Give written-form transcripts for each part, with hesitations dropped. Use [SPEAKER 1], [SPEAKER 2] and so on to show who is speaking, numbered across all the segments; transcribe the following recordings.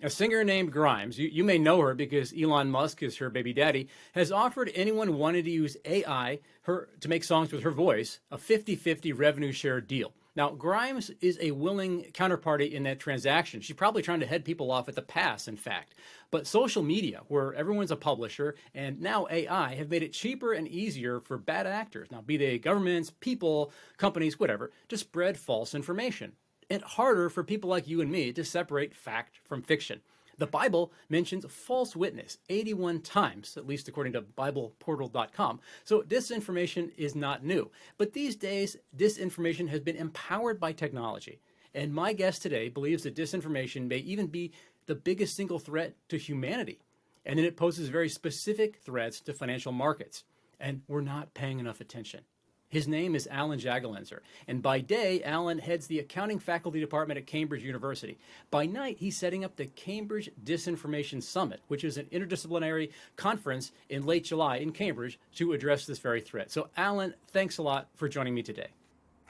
[SPEAKER 1] A singer named Grimes, you may know her because Elon Musk is her baby daddy, has offered anyone wanting to use AI to make songs with her voice a 50-50 revenue share deal. Now, Grimes is a willing counterparty in that transaction. She's probably trying to head people off at the pass, in fact. But social media, where everyone's a publisher, and now AI, have made it cheaper and easier for bad actors, now be they governments, people, companies, whatever, to spread false information. And harder for people like you and me to separate fact from fiction. The Bible mentions false witness 81 times, at least according to BiblePortal.com. So disinformation is not new. But these days, disinformation has been empowered by technology. And my guest today believes that disinformation may even be the biggest single threat to humanity. And then it poses very specific threats to financial markets. And we're not paying enough attention. His name is Alan Jagolinzer, and by day, Alan heads the accounting faculty department at Cambridge University. By night, he's setting up the Cambridge Disinformation Summit, which is an interdisciplinary conference in late July in Cambridge to address this very threat. So, Alan, thanks a lot for joining me today.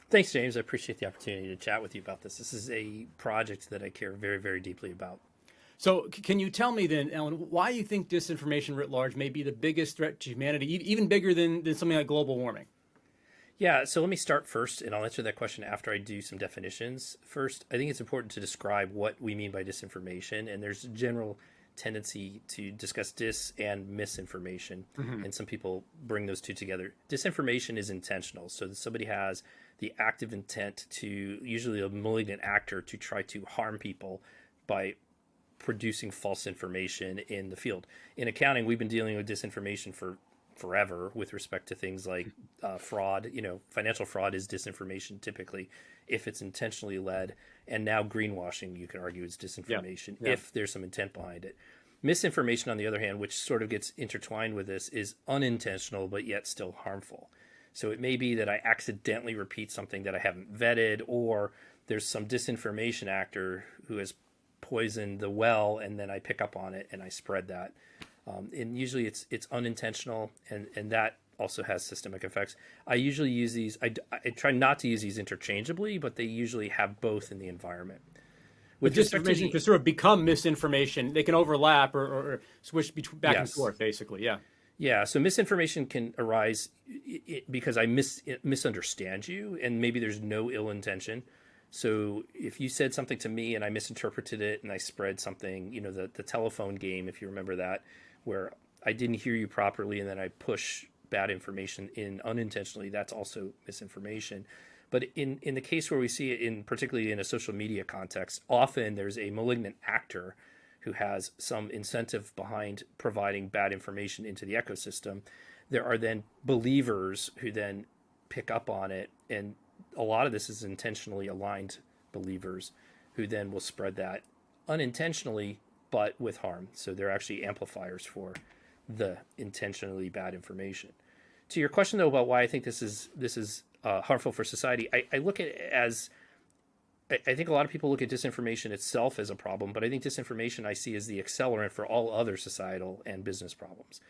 [SPEAKER 2] Thanks, James. I appreciate the opportunity to chat with you about this. This is a project that I care very, very deeply about.
[SPEAKER 1] So can you tell me then, Alan, why you think disinformation writ large may be the biggest threat to humanity, even bigger than something like global warming?
[SPEAKER 2] Yeah, so let me start first, and I'll answer that question after I do some definitions. First, I think it's important to describe what we mean by disinformation, and there's a general tendency to discuss dis and misinformation, and some people bring those two together. Disinformation is intentional, so that somebody has the active intent to, usually a malignant actor, to try to harm people by producing false information in the field. In accounting, we've been dealing with disinformation for forever with respect to things like fraud. Financial fraud is disinformation typically if it's intentionally led, and now greenwashing, you can argue, is disinformation if there's some intent behind it. Misinformation, on the other hand, which sort of gets intertwined with this, is unintentional but yet still harmful. So it may be that I accidentally repeat something that I haven't vetted, or there's some disinformation actor who has poisoned the well, and then I pick up on it and I spread that. And usually it's unintentional, and that also has systemic effects. I usually use these, I try not to use these interchangeably, but they usually have both in the environment.
[SPEAKER 1] With disinformation can sort of become misinformation. They can overlap or switch back and forth, basically, yeah.
[SPEAKER 2] Yeah, so misinformation can arise because I misunderstand you, and maybe there's no ill intention. So if you said something to me and I misinterpreted it and I spread something, the telephone game, if you remember that, where I didn't hear you properly and then I push bad information in unintentionally, that's also misinformation. But in the case where we see it, particularly in a social media context, often there's a malignant actor who has some incentive behind providing bad information into the ecosystem. There are then believers who then pick up on it, and a lot of this is intentionally aligned believers who then will spread that unintentionally, but with harm. So they're actually amplifiers for the intentionally bad information. To your question, though, about why I think this is harmful for society, I look at it as, I think a lot of people look at disinformation itself as a problem, but I think disinformation I see as the accelerant for all other societal and business problems.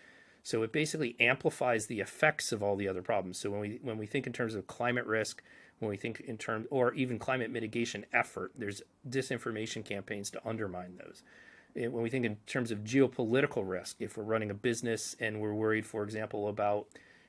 [SPEAKER 2] So it basically amplifies the effects of all the other problems. So when we think in terms of climate risk, when we think in terms, or even climate mitigation effort, there's disinformation campaigns to undermine those. When we think in terms of geopolitical risk, if we're running a business and we're worried, for example, about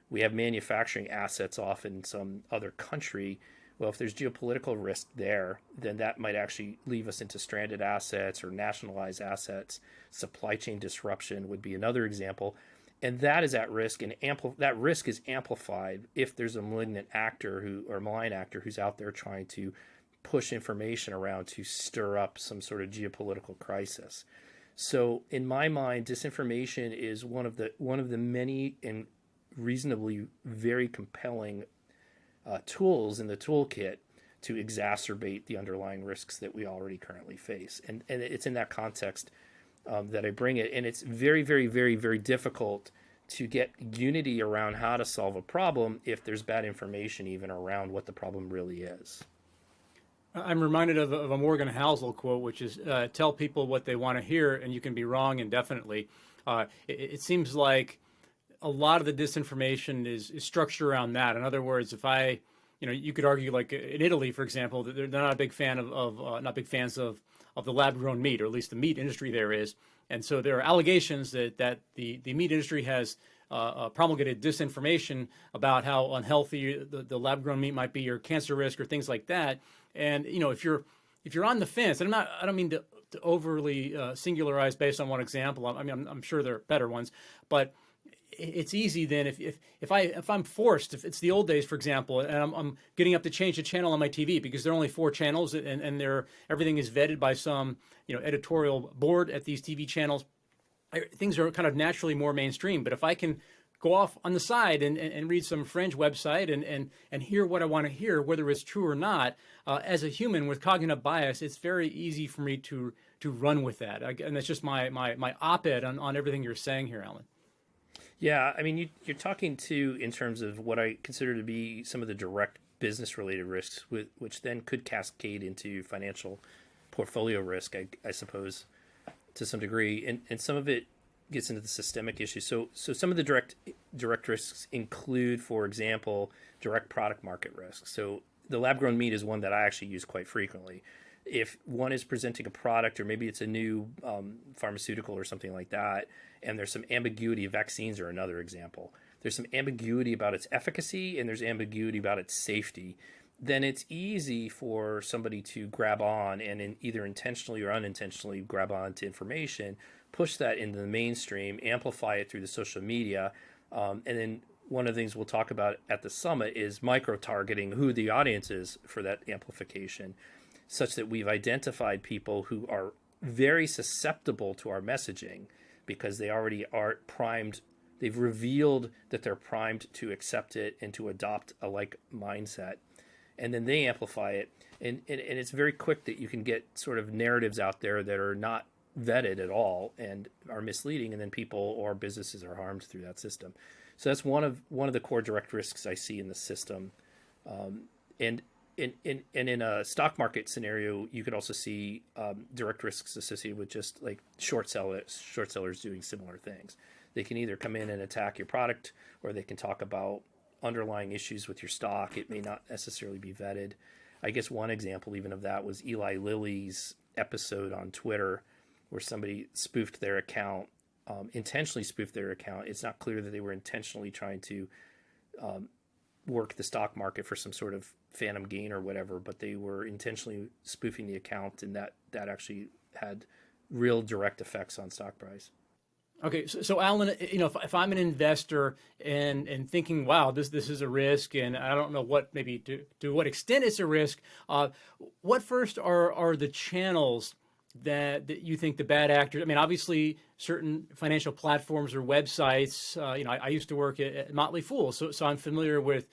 [SPEAKER 2] we have manufacturing assets off in some other country, well, if there's geopolitical risk there, then that might actually leave us into stranded assets or nationalized assets. Supply chain disruption would be another example. And that is at risk, and that risk is amplified if there's a malignant actor or malign actor who's out there trying to push information around to stir up some sort of geopolitical crisis. So in my mind, disinformation is one of the many and reasonably very compelling tools in the toolkit to exacerbate the underlying risks that we already currently face. And it's in that context that I bring it. And it's very, very, very, very difficult to get unity around how to solve a problem if there's bad information even around what the problem really is.
[SPEAKER 1] I'm reminded of a Morgan Housel quote, which is, tell people what they want to hear and you can be wrong indefinitely. It seems like a lot of the disinformation is structured around that. In other words, if I you could argue like in Italy, for example, that they're not a big fan not big fans of the lab grown meat, or at least the meat industry there is. And so there are allegations that the meat industry has promulgated disinformation about how unhealthy the lab grown meat might be, or cancer risk, or things like that. And if you're on the fence, and I don't mean to overly singularize based on one example. I mean, I'm sure there are better ones, but it's easy then if I'm forced, if it's the old days, for example, and I'm getting up to change the channel on my TV because there are only 4 channels, and everything is vetted by some editorial board at these TV channels. Things are kind of naturally more mainstream. But if I can go off on the side and read some fringe website and hear what I want to hear, whether it's true or not, as a human with cognitive bias, it's very easy for me to run with that. And that's just my op-ed on everything you're saying here, Alan.
[SPEAKER 2] Yeah, I mean, you're talking too in terms of what I consider to be some of the direct business-related risks, which then could cascade into financial portfolio risk, I suppose, to some degree, and some of it gets into the systemic issues. So some of the direct risks include, for example, direct product market risks. So the lab-grown meat is one that I actually use quite frequently. If one is presenting a product, or maybe it's a new pharmaceutical or something like that, and there's some ambiguity, vaccines are another example. There's some ambiguity about its efficacy, and there's ambiguity about its safety. Then it's easy for somebody to grab on and either intentionally or unintentionally grab on to information, push that into the mainstream, amplify it through the social media. And then one of the things we'll talk about at the summit is micro-targeting who the audience is for that amplification, such that we've identified people who are very susceptible to our messaging because they already are primed. They've revealed that they're primed to accept it and to adopt a like mindset. And then they amplify it. And it's very quick that you can get sort of narratives out there that are not vetted at all and are misleading, and then people or businesses are harmed through that system. So that's one of the core direct risks I see in the system. And in a stock market scenario, you could also see direct risks associated with just like short sellers doing similar things. They can either come in and attack your product, or they can talk about underlying issues with your stock. It may not necessarily be vetted. I guess one example even of that was Eli Lilly's episode on Twitter, where somebody spoofed their account, intentionally spoofed their account. It's not clear that they were intentionally trying to work the stock market for some sort of phantom gain or whatever, but they were intentionally spoofing the account, and that actually had real direct effects on stock price.
[SPEAKER 1] Okay, so Alan, if I'm an investor and thinking, wow, this is a risk, and I don't know what maybe to what extent it's a risk, what first are the channels that you think the bad actors? I mean, obviously, certain financial platforms or websites. I used to work at Motley Fool, so I'm familiar with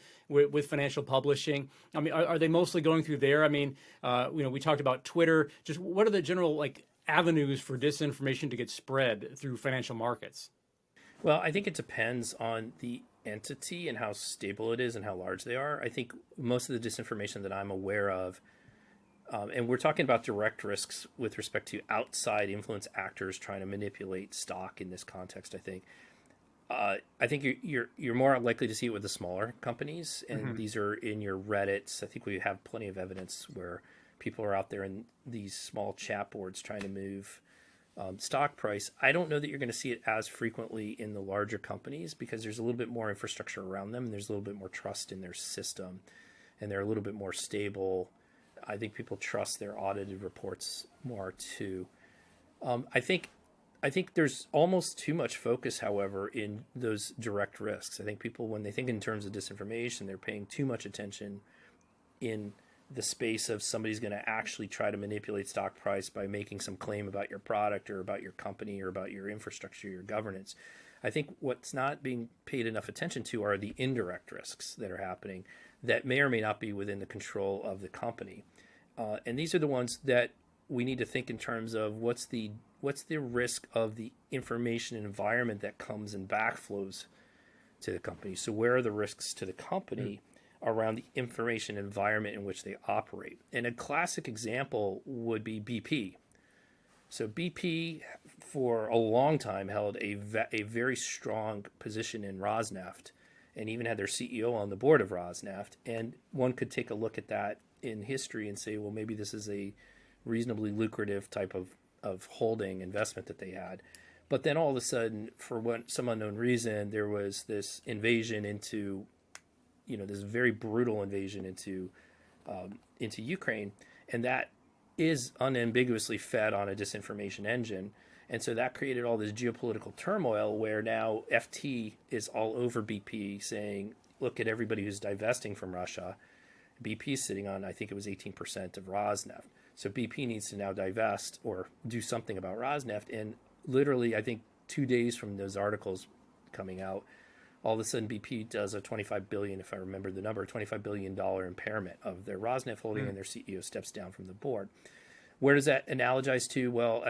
[SPEAKER 1] financial publishing. I mean, are they mostly going through there? I mean, we talked about Twitter. Just what are the general avenues for disinformation to get spread through financial markets?
[SPEAKER 2] Well, I think it depends on the entity and how stable it is and how large they are. I think most of the disinformation that I'm aware of, and we're talking about direct risks with respect to outside influence actors trying to manipulate stock in this context. I think you're more likely to see it with the smaller companies, and these are in your Reddits. I think we have plenty of evidence where people are out there in these small chat boards trying to move stock price. I don't know that you're going to see it as frequently in the larger companies because there's a little bit more infrastructure around them, and there's a little bit more trust in their system, and they're a little bit more stable. I think people trust their audited reports more too. I think there's almost too much focus, however, in those direct risks. I think people, when they think in terms of disinformation, they're paying too much attention in the space of somebody's going to actually try to manipulate stock price by making some claim about your product or about your company or about your infrastructure, your governance. I think what's not being paid enough attention to are the indirect risks that are happening that may or may not be within the control of the company. And these are the ones that we need to think in terms of what's the risk of the information environment that comes and backflows to the company. So where are the risks to the company around the information environment in which they operate? And a classic example would be BP. So BP for a long time held a very strong position in Rosneft, and even had their CEO on the board of Rosneft. And one could take a look at that in history and say, well, maybe this is a reasonably lucrative type of holding investment that they had. But then all of a sudden, for some unknown reason, there was this invasion into, this very brutal invasion into Ukraine, and that is unambiguously fed on a disinformation engine. And so that created all this geopolitical turmoil where now FT is all over BP saying, look at everybody who's divesting from Russia. BP is sitting on, I think it was 18% of Rosneft. So BP needs to now divest or do something about Rosneft. And literally, I think 2 days from those articles coming out, all of a sudden BP does a $25 billion, if I remember the number, $25 billion impairment of their Rosneft holding, and their CEO steps down from the board. Where does that analogize to? Well,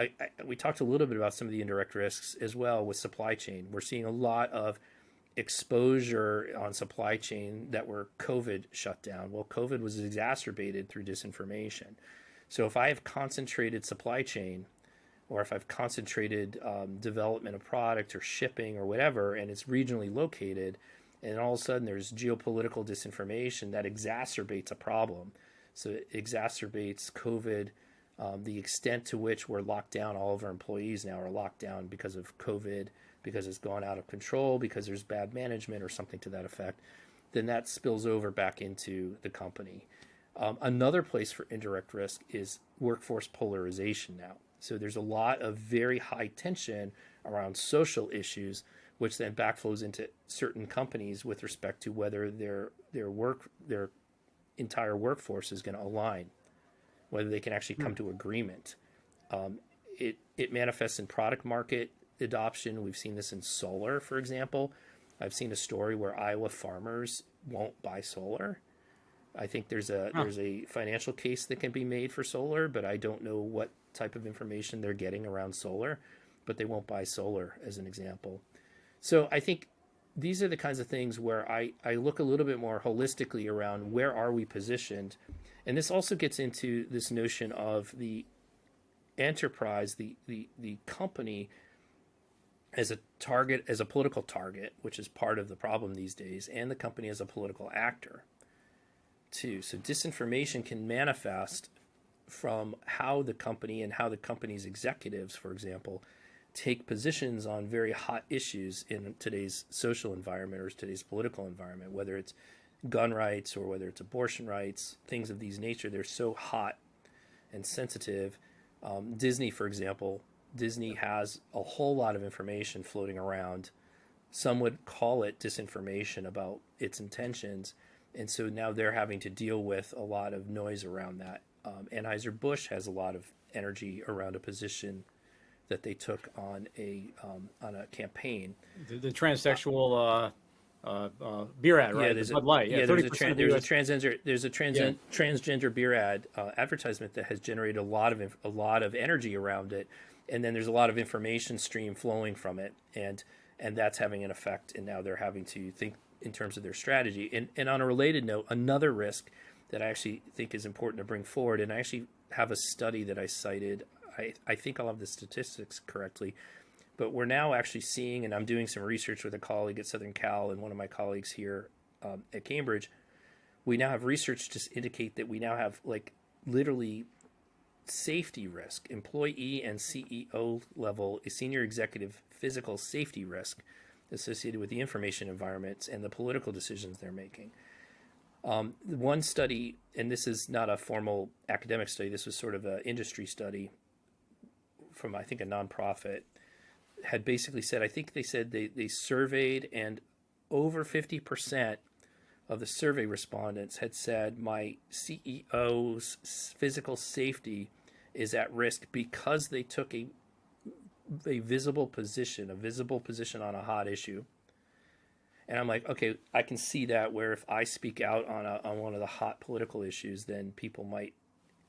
[SPEAKER 2] we talked a little bit about some of the indirect risks as well with supply chain. We're seeing a lot of exposure on supply chain that were COVID shut down. Well, COVID was exacerbated through disinformation. So if I have concentrated supply chain, or if I've concentrated development of product or shipping or whatever, and it's regionally located, and all of a sudden there's geopolitical disinformation, that exacerbates a problem. So it exacerbates COVID. The extent to which we're locked down, all of our employees now are locked down because of COVID, because it's gone out of control, because there's bad management or something to that effect, then that spills over back into the company. Another place for indirect risk is workforce polarization now. So there's a lot of very high tension around social issues, which then backflows into certain companies with respect to whether their entire workforce is going to align, whether they can actually come to agreement. It manifests in product market adoption. We've seen this in solar, for example. I've seen a story where Iowa farmers won't buy solar. I think there's a financial case that can be made for solar, but I don't know what type of information they're getting around solar, but they won't buy solar as an example. So I think these are the kinds of things where I look a little bit more holistically around where are we positioned. And this also gets into this notion of the enterprise, the company as a target, as a political target, which is part of the problem these days, and the company as a political actor too. So disinformation can manifest from how the company and how the company's executives, for example, take positions on very hot issues in today's social environment or today's political environment, whether it's gun rights or whether it's abortion rights, things of these nature. They're so hot and sensitive. Disney, for example, Disney has a whole lot of information floating around. Some would call it disinformation about its intentions. And so now they're having to deal with a lot of noise around that. Anheuser-Busch has a lot of energy around a position that they took on a campaign.
[SPEAKER 1] The transsexual beer ad, right?
[SPEAKER 2] Yeah,
[SPEAKER 1] Bud Light. Yeah,
[SPEAKER 2] there's a transgender beer ad advertisement that has generated a lot of energy around it, and then there's a lot of information stream flowing from it, and that's having an effect. And now they're having to think in terms of their strategy. And on a related note, another risk that I actually think is important to bring forward, and I actually have a study that I cited. I think I'll have the statistics correctly, but we're now actually seeing, and I'm doing some research with a colleague at Southern Cal and one of my colleagues here at Cambridge, we now have research to indicate that we now have like literally safety risk, employee and CEO level, a senior executive physical safety risk associated with the information environments and the political decisions they're making. One study, and this is not a formal academic study, this was sort of an industry study from, I think, a nonprofit, had basically said, I think they said they surveyed, and over 50% of the survey respondents had said my CEO's physical safety is at risk because they took a visible position on a hot issue. And I'm like, okay, I can see that, where if I speak out on one of the hot political issues, then people might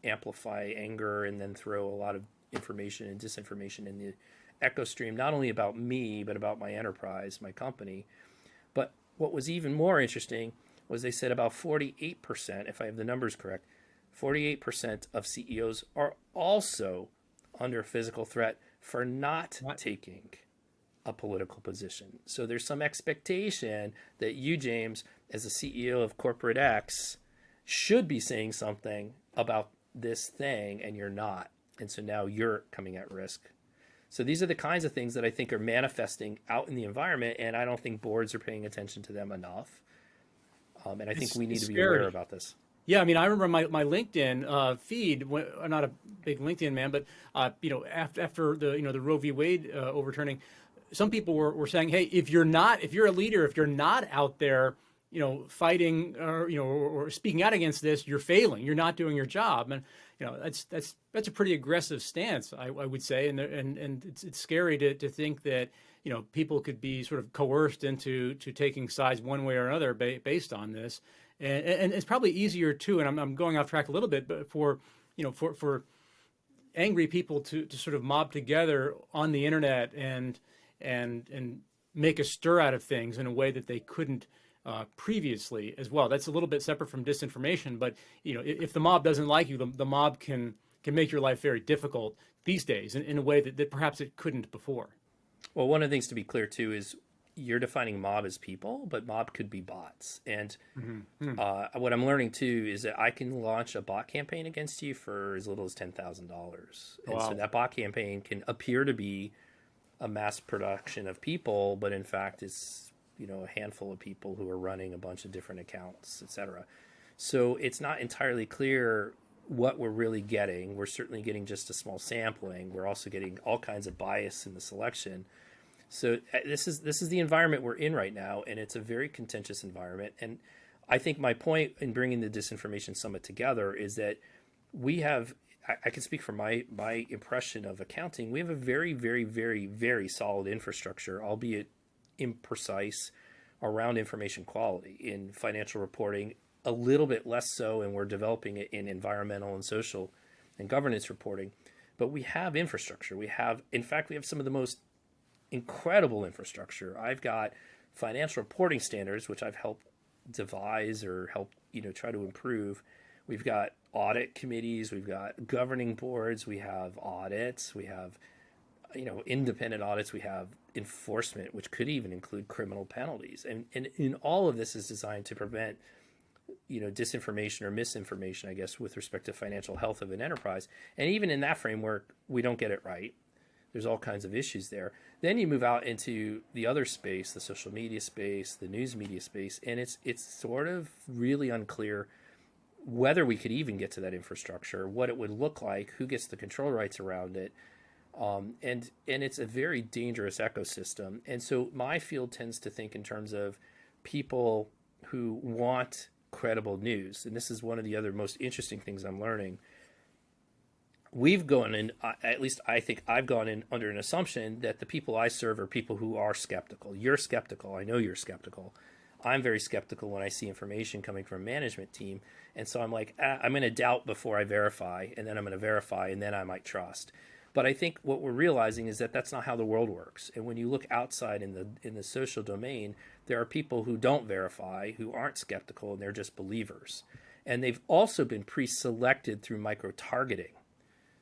[SPEAKER 2] amplify anger and then throw a lot of information and disinformation in the echo stream, not only about me, but about my enterprise, my company. But what was even more interesting was they said about 48%, if I have the numbers correct, 48% of CEOs are also under physical threat for not taking a political position. So there's some expectation that you, James, as the CEO of Corporate X, should be saying something about this thing, and you're not. And so now you're coming at risk. So these are the kinds of things that I think are manifesting out in the environment, and I don't think boards are paying attention to them enough. And I think we need to be aware about this.
[SPEAKER 1] Yeah, I mean, I remember my LinkedIn feed. I'm not a big LinkedIn man, but after the Roe v. Wade overturning, some people were saying, hey, if you're a leader, if you're not out there, fighting or speaking out against this, you're failing. You're not doing your job, and that's a pretty aggressive stance, I would say, and it's scary to think that people could be sort of coerced into taking sides one way or another based on this. And it's probably easier too, and I'm going off track a little bit, but for angry people to sort of mob together on the internet and make a stir out of things in a way that they couldn't previously as well. That's a little bit separate from disinformation, but if the mob doesn't like you, the mob can make your life very difficult these days in a way that perhaps it couldn't before.
[SPEAKER 2] Well, one of the things to be clear too is you're defining mob as people, but mob could be bots. And what I'm learning too is that I can launch a bot campaign against you for as little as $10,000. And so that bot campaign can appear to be a mass production of people, but in fact it's, a handful of people who are running a bunch of different accounts, et cetera. So it's not entirely clear what we're really getting. We're certainly getting just a small sampling. We're also getting all kinds of bias in the selection. So this is the environment we're in right now, and it's a very contentious environment. And I think my point in bringing the Disinformation Summit together is that we have, I can speak from my impression of accounting, we have a very, very, very, very solid infrastructure, albeit imprecise, around information quality in financial reporting, a little bit less so, and we're developing it in environmental and social and governance reporting. But we have infrastructure. In fact, we have some of the most incredible infrastructure. I've got financial reporting standards, which I've helped devise or help try to improve. We've got audit committees, we've got governing boards, we have audits, we have independent audits, we have enforcement, which could even include criminal penalties, and in all of this is designed to prevent disinformation or misinformation, I guess, with respect to financial health of an enterprise. And even in that framework, we don't get it right. There's all kinds of issues there. Then you move out into the other space, the social media space, the news media space, and it's sort of really unclear whether we could even get to that infrastructure, what it would look like, who gets the control rights around it. And it's a very dangerous ecosystem. And so my field tends to think in terms of people who want credible news. And this is one of the other most interesting things I'm learning. We've gone in, at least I think I've gone in under an assumption that the people I serve are people who are skeptical. You're skeptical. I know you're skeptical. I'm very skeptical when I see information coming from a management team. And so I'm like, I'm going to doubt before I verify, and then I'm going to verify, and then I might trust. But I think what we're realizing is that that's not how the world works. And when you look outside in the social domain, there are people who don't verify, who aren't skeptical, and they're just believers. And they've also been pre-selected through micro-targeting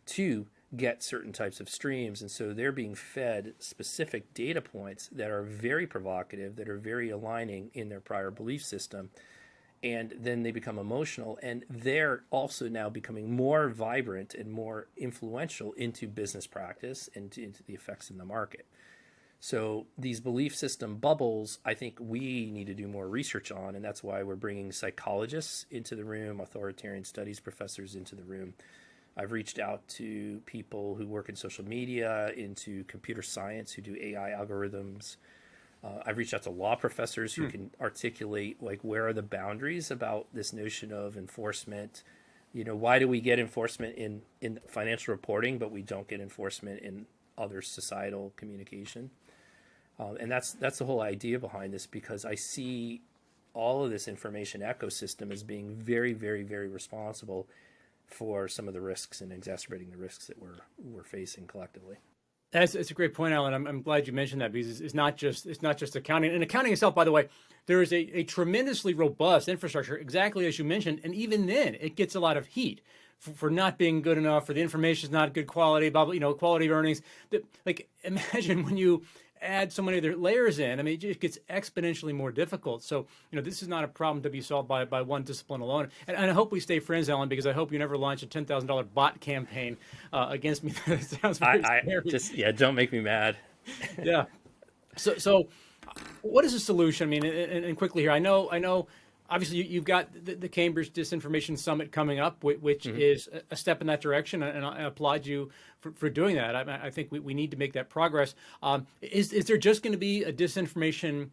[SPEAKER 2] to get certain types of streams. And so they're being fed specific data points that are very provocative, that are very aligning in their prior belief system. And then they become emotional, and they're also now becoming more vibrant and more influential into business practice and into the effects in the market. So these belief system bubbles, I think we need to do more research on, and that's why we're bringing psychologists into the room, authoritarian studies professors into the room. I've reached out to people who work in social media, into computer science, who do AI algorithms. I've reached out to law professors who can articulate, like, where are the boundaries about this notion of enforcement? Why do we get enforcement in financial reporting, but we don't get enforcement in other societal communication? And that's the whole idea behind this, because I see all of this information ecosystem as being very, very, very responsible for some of the risks and exacerbating the risks that we're facing collectively.
[SPEAKER 1] It's a great point, Alan. I'm glad you mentioned that, because it's not just accounting. And accounting itself, by the way, there is a tremendously robust infrastructure, exactly as you mentioned. And even then, it gets a lot of heat for not being good enough, for the information is not good quality, blah, blah, quality of earnings. Like, imagine when you add so many other layers in, I mean, it just gets exponentially more difficult. So, this is not a problem to be solved by one discipline alone. And I hope we stay friends, Alan, because I hope you never launch a $10,000 bot campaign against me. That sounds very
[SPEAKER 2] I
[SPEAKER 1] scary.
[SPEAKER 2] just, yeah, don't make me mad.
[SPEAKER 1] Yeah. So what is the solution? I mean, and quickly here, I know. Obviously, you've got the Cambridge Disinformation Summit coming up, which is a step in that direction, and I applaud you for doing that. I think we need to make that progress. Is there just going to be a disinformation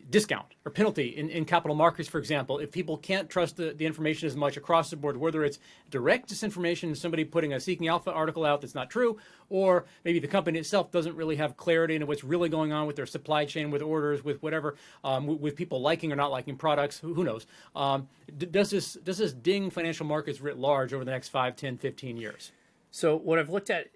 [SPEAKER 1] discount or penalty in capital markets, for example, if people can't trust the information as much across the board, whether it's direct disinformation, somebody putting a Seeking Alpha article out that's not true, or maybe the company itself doesn't really have clarity into what's really going on with their supply chain, with orders, with whatever, with people liking or not liking products, who knows? Does this ding financial markets writ large over the next 5, 10, 15 years?
[SPEAKER 2] So what I've looked at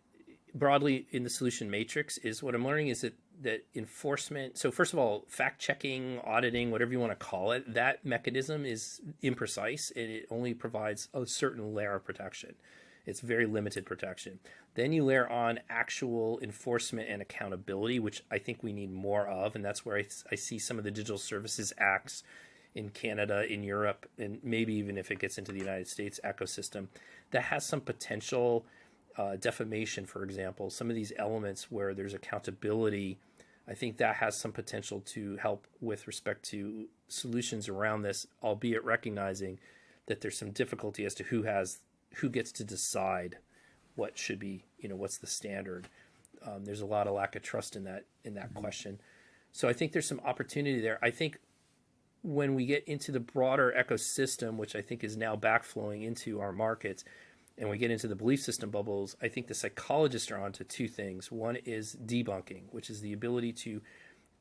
[SPEAKER 2] broadly in the solution matrix is what I'm learning is that enforcement. So first of all, fact checking, auditing, whatever you want to call it, that mechanism is imprecise and it only provides a certain layer of protection. It's very limited protection. Then you layer on actual enforcement and accountability, which I think we need more of. And that's where I see some of the digital services acts in Canada, in Europe, and maybe even if it gets into the United States ecosystem, that has some potential. Defamation, for example, some of these elements where there's accountability, I think that has some potential to help with respect to solutions around this, albeit recognizing that there's some difficulty as to who gets to decide what should be, what's the standard. There's a lot of lack of trust in that question. So I think there's some opportunity there. I think when we get into the broader ecosystem, which I think is now backflowing into our markets, and we get into the belief system bubbles, I think the psychologists are onto two things. One is debunking, which is the ability to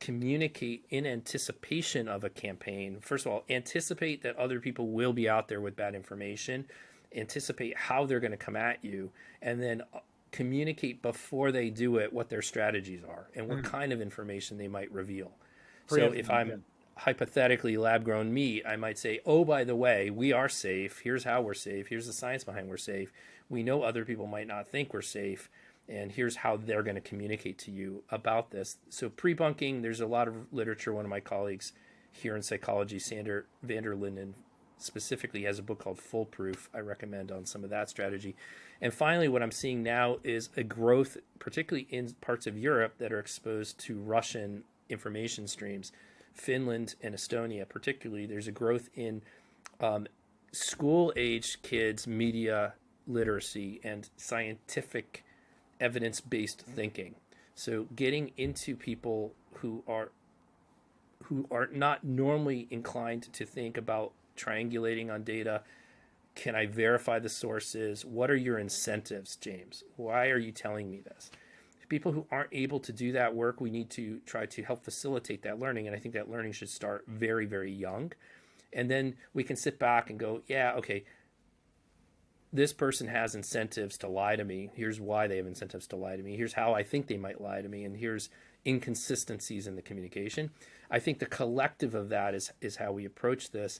[SPEAKER 2] communicate in anticipation of a campaign. First of all, anticipate that other people will be out there with bad information, anticipate how they're going to come at you, and then communicate before they do it what their strategies are and what kind of information they might reveal. So if I'm hypothetically lab-grown meat, I might say, oh, by the way, we are safe. Here's how we're safe. Here's the science behind we're safe. We know other people might not think we're safe, and here's how they're going to communicate to you about this. So pre-bunking, there's a lot of literature. One of my colleagues here in psychology, Sander van der Linden, specifically has a book called Foolproof I recommend on some of that strategy. And finally, what I'm seeing now is a growth, particularly in parts of Europe that are exposed to Russian information streams. Finland and Estonia particularly, there's a growth in school-age kids' media literacy and scientific evidence-based thinking. So getting into people who are not normally inclined to think about triangulating on data. Can I verify the sources? What are your incentives, James? Why are you telling me this? People who aren't able to do that work, we need to try to help facilitate that learning. And I think that learning should start very, very young. And then we can sit back and go, yeah, okay, this person has incentives to lie to me. Here's why they have incentives to lie to me. Here's how I think they might lie to me. And here's inconsistencies in the communication. I think the collective of that is how we approach this.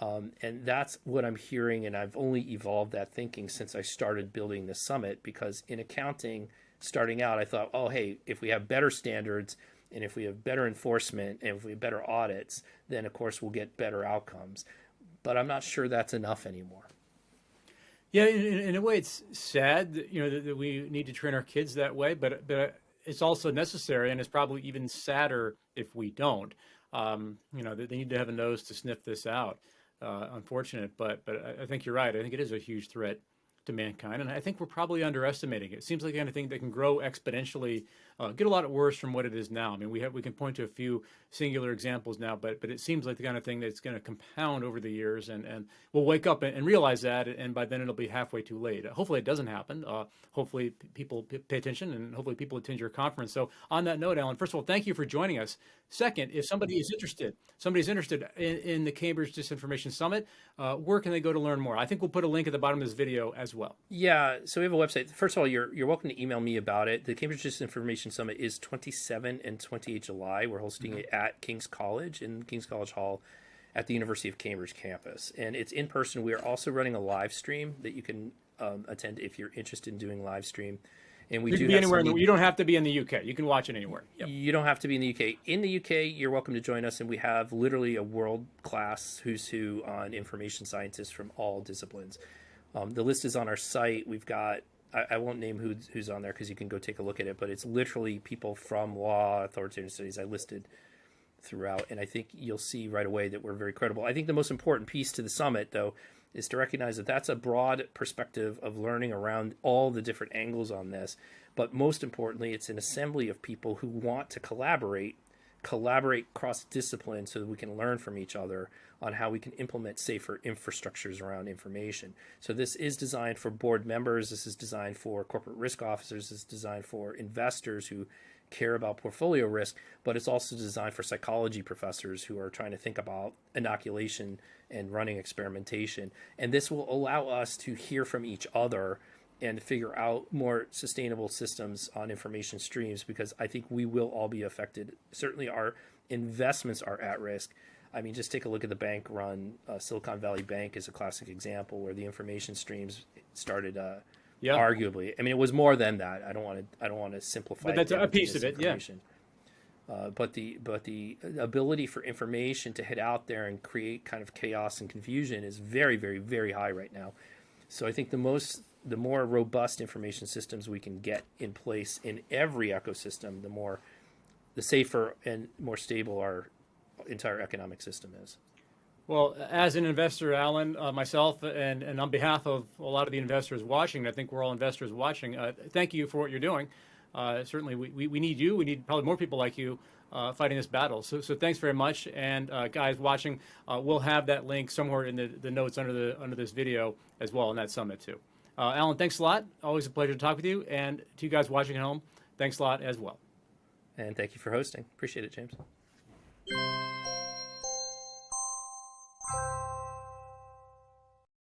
[SPEAKER 2] And that's what I'm hearing. And I've only evolved that thinking since I started building the summit, because in accounting, starting out, I thought, oh, hey, if we have better standards and if we have better enforcement and if we have better audits, then of course we'll get better outcomes. But I'm not sure that's enough anymore.
[SPEAKER 1] Yeah, in a way, it's sad that, that we need to train our kids that way, but it's also necessary, and it's probably even sadder if we don't. They need to have a nose to sniff this out. Unfortunate, but I think you're right. I think it is a huge threat to mankind, and I think we're probably underestimating it. It seems like the kind of thing that can grow exponentially, get a lot worse from what it is now. I mean, we can point to a few singular examples now, but it seems like the kind of thing that's going to compound over the years, and we'll wake up and realize that, and by then it'll be halfway too late. Hopefully it doesn't happen. Hopefully people pay attention, and hopefully people attend your conference. So on that note, Alan, first of all, thank you for joining us. Second, if somebody's interested in the Cambridge Disinformation Summit, where can they go to learn more? I think we'll put a link at the bottom of this video as well.
[SPEAKER 2] Yeah, so we have a website. First of all, you're welcome to email me about it. The Cambridge Disinformation Summit is 27 and 28 July. We're hosting it at King's College in King's College Hall at the University of Cambridge campus. And it's in person. We are also running a live stream that you can attend if you're interested in doing live stream. And we
[SPEAKER 1] You
[SPEAKER 2] do
[SPEAKER 1] can be
[SPEAKER 2] have
[SPEAKER 1] anywhere.
[SPEAKER 2] some
[SPEAKER 1] You don't have to be in the UK. You can watch it anywhere. Yep.
[SPEAKER 2] You don't have to be in the UK. In the UK, you're welcome to join us, and we have literally a world-class who's who on information scientists from all disciplines. The list is on our site. We've got, I won't name who's on there because you can go take a look at it, but it's literally people from law, authoritative studies I listed throughout, and I think you'll see right away that we're very credible. I think the most important piece to the summit, though, is to recognize that that's a broad perspective of learning around all the different angles on this. But most importantly, it's an assembly of people who want to collaborate cross-discipline so that we can learn from each other on how we can implement safer infrastructures around information. So this is designed for board members. This is designed for corporate risk officers. This is designed for investors who care about portfolio risk, but it's also designed for psychology professors who are trying to think about inoculation and running experimentation. And this will allow us to hear from each other and figure out more sustainable systems on information streams, because I think we will all be affected. Certainly our investments are at risk. I mean, just take a look at the bank run. Silicon Valley Bank is a classic example where the information streams started arguably. I mean, it was more than that. I don't want to simplify
[SPEAKER 1] But that's a piece of it, yeah.
[SPEAKER 2] But the ability for information to hit out there and create kind of chaos and confusion is very, very, very high right now. So I think the more robust information systems we can get in place in every ecosystem, the safer and more stable our entire economic system is.
[SPEAKER 1] Well, as an investor, Alan, myself, and on behalf of a lot of the investors watching, I think we're all investors watching, thank you for what you're doing. Certainly, we need you. We need probably more people like you fighting this battle. So thanks very much. And guys watching, we'll have that link somewhere in the notes under this video as well in that summit too. Alan, thanks a lot. Always a pleasure to talk with you. And to you guys watching at home, thanks a lot as well.
[SPEAKER 2] And thank you for hosting. Appreciate it, James.